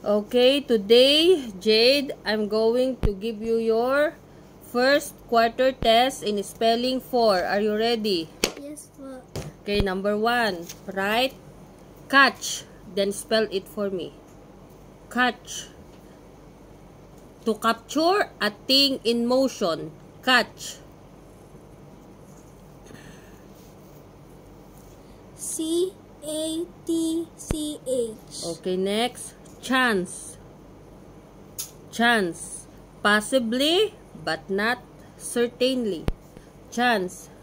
Okay, today, Jade, I'm going to give you your first quarter test in spelling 4. Are you ready? Yes, po. Okay, number 1. Write catch. Then spell it for me. Catch. To capture a thing in motion. Catch. C-A-T-C-H. Okay, next. Chance. Chance. Possibly, but not certainly. Chance.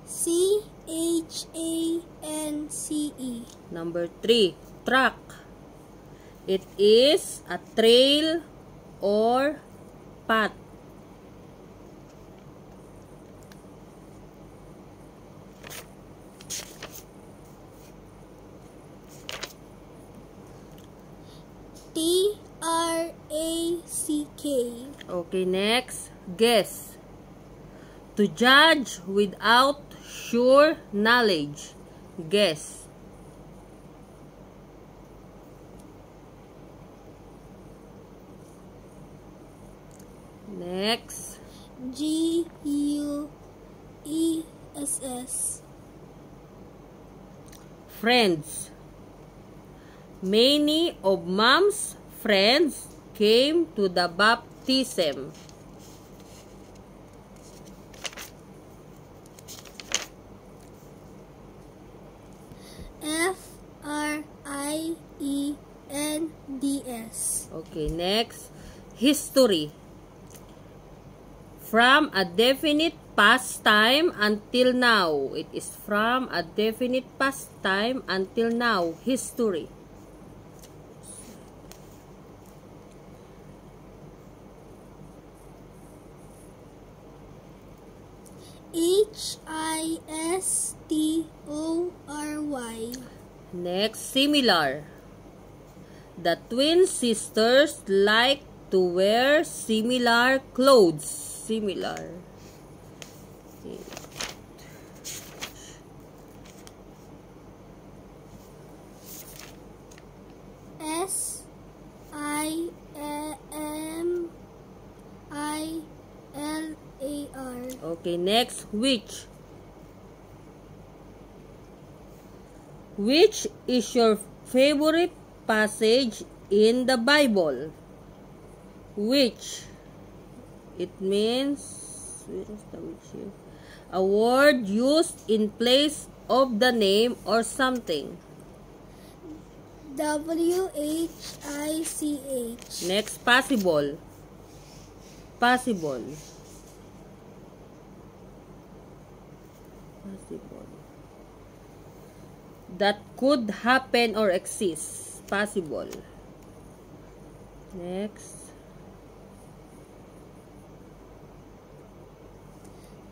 C-H-A-N-C-E. Number 3. Track. It is a trail or path. T-R-A-C-K. Okay, next. Guess. To judge without sure knowledge. Guess. Next. G-U-E-S-S. Friends. Many of Mom's friends came to the baptism. F-R-I-E-N-D-S. Okay, next. History. From a definite past time until now. It is from a definite past time until now. History. H-I-S-T-O-R-Y. Next, similar. The twin sisters like to wear similar clothes. Similar. S-I-M-I-L-A-R. Okay, next, which? Which is your favorite passage in the Bible? Which? It means, where is the which here? A word used in place of the name or something. W-H-I-C-H. Next, possible. Possible. Possible. That could happen or exist. Possible. Next.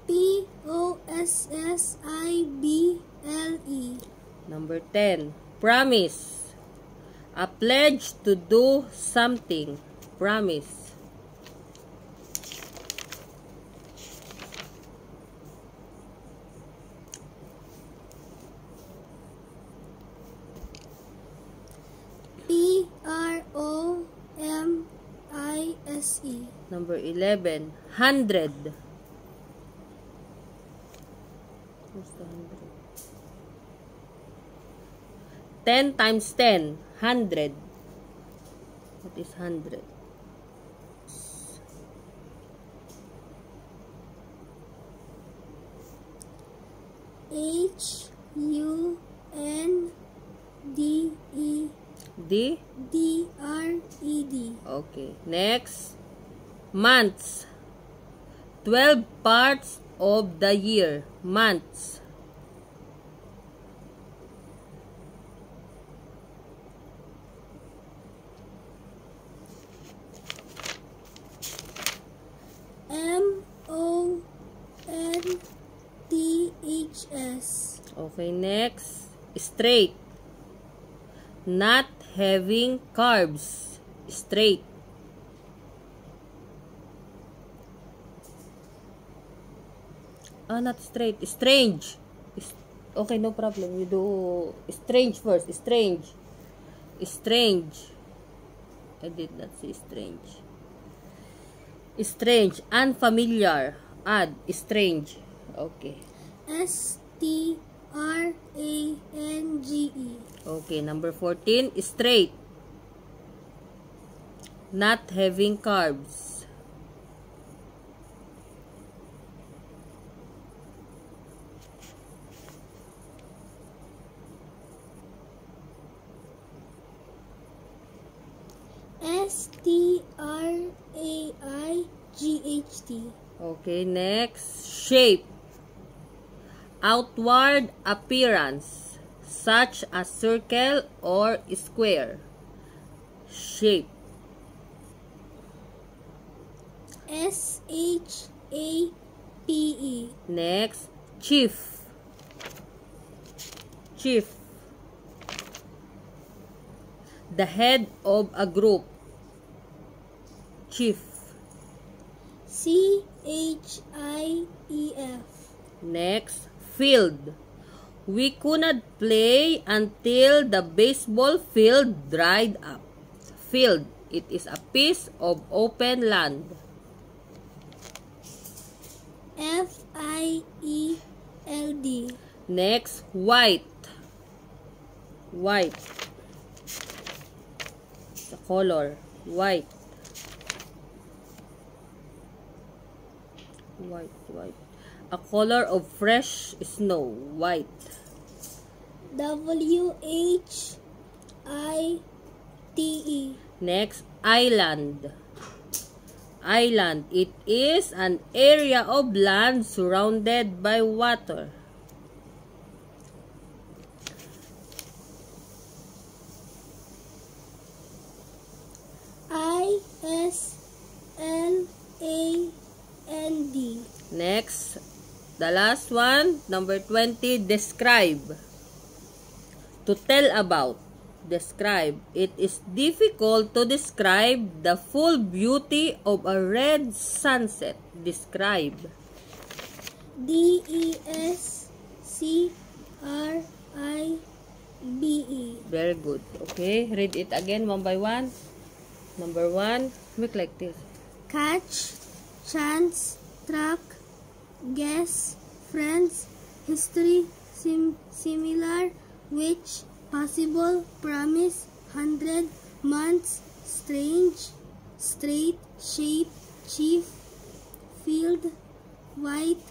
P-O-S-S-I-B-L-E. Number 10. Promise. A pledge to do something. Promise. P-R-O-M-I-S-E. Number 11. 100. Where's the 100? 10 times 10. 100. What is 100? H-U-N-D-E. D? D-R-E-D. Okay. Next. Months. 12 parts of the year. Months. M-O-N-T-H-S. Okay, next. Straight. Not having carbs. Straight. Not straight. Strange. Okay, no problem. You do strange first. Strange. Strange. I did not say strange. Strange. Unfamiliar. Add. Strange. Okay. STRANGE. Okay, number 14. Straight. Not having carbs. STRAIGHT. Okay, next. Shape. Outward appearance, such as circle or square. Shape. SHAPE. Next. Chief. Chief. The head of a group. Chief. CHIEF. Next. Field. We could not play until the baseball field dried up. Field. It is a piece of open land. FIELD. Next. White. White. The color. White. White. A color of fresh snow. White. WHITE. Next, island. Island. It is an area of land surrounded by water. ISLAND. Next, the last one, number 20, describe. To tell about. Describe. It is difficult to describe the full beauty of a red sunset. Describe. DESCRIBE. Very good. Okay, read it again one by one. Number 1, make like this. Catch, chance, track, guess, friends, history, similar, which, possible, promise, 100, months, strange, straight, shape, chief, field, white,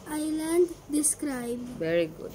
island, describe. Very good.